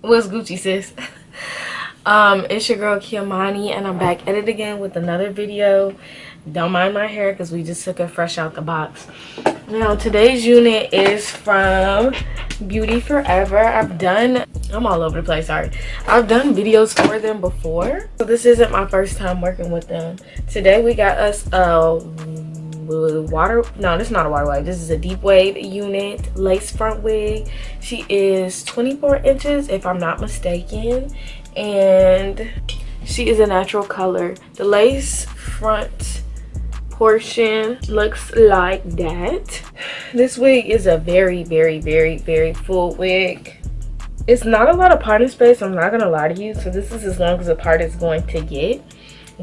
What's Gucci, sis? It's your girl Kiamani, and I'm back at it again with another video. Don't mind my hair because we just took it fresh out the box. Now today's unit is from Beauty Forever. I'm all over the place, sorry. I've done videos for them before, so this isn't my first time working with them. Today we got us a this is not a water wave, this is a deep wave unit lace front wig. She is 24 inches if I'm not mistaken, and she is a natural color. The lace front portion looks like that. This wig is a very full wig. It's not a lot of parting space, I'm not gonna lie to you, so this is as long as the part is going to get,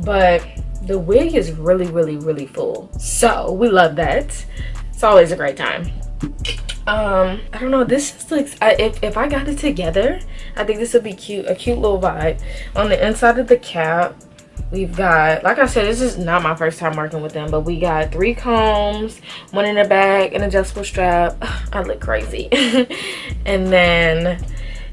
but the wig is really full, so we love that. It's always a great time. I don't know, this just looks, if I got it together, I think this would be cute, a cute little vibe. On the inside of the cap, we've got, like I said, this is not my first time working with them, but we got 3 combs, one in the back, an adjustable strap. I look crazy. And then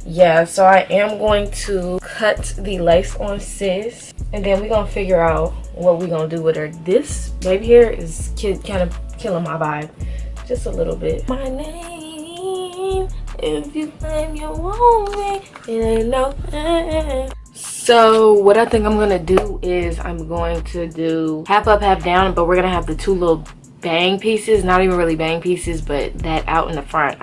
yeah, so I am going to cut the lace on sis, and then we're gonna figure out what we're gonna do with her. This baby hair is kind of killing my vibe just a little bit. My name, if you claim you want me, it ain't no thing. So what I think I'm gonna do is I'm going to do half up, half down, but we're gonna have the 2 little bang pieces, not even really bang pieces, but that out in the front.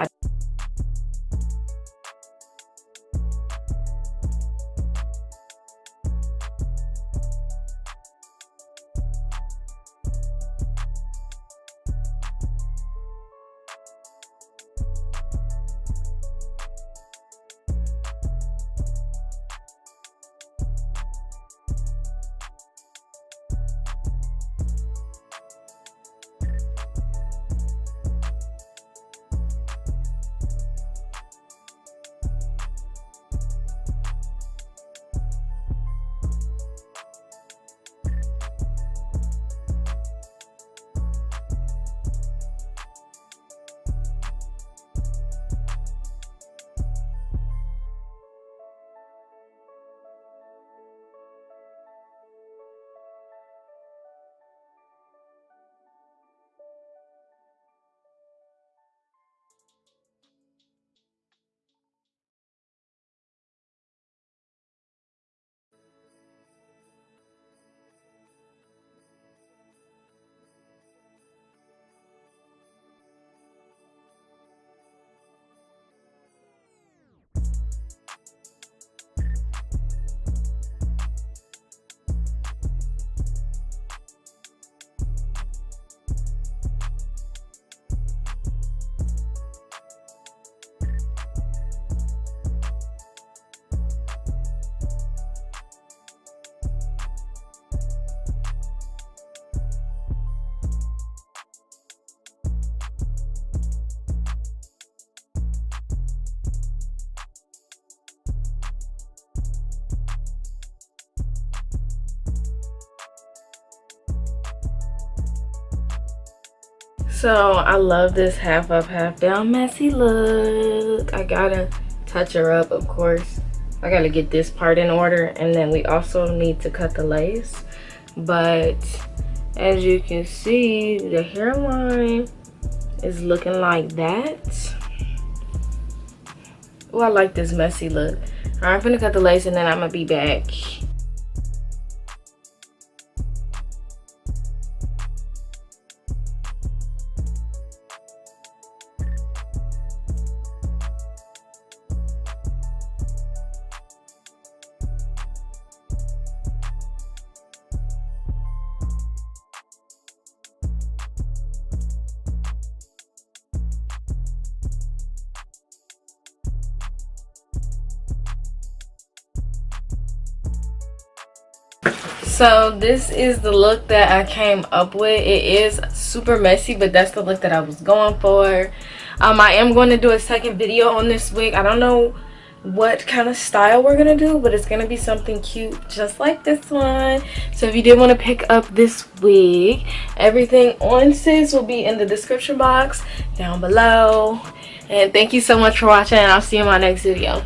So I love this half up, half down messy look. I gotta touch her up, of course. I gotta get this part in order, and then we also need to cut the lace. But as you can see, the hairline is looking like that. Oh, I like this messy look. All right, I'm gonna cut the lace and then I'm gonna be back. So this is the look that I came up with. It is super messy, but that's the look that I was going for. I am going to do a second video on this wig. I don't know what kind of style we're gonna do, but it's gonna be something cute just like this one. So if you did want to pick up this wig, everything on sis will be in the description box down below. And thank you so much for watching, and I'll see you in my next video.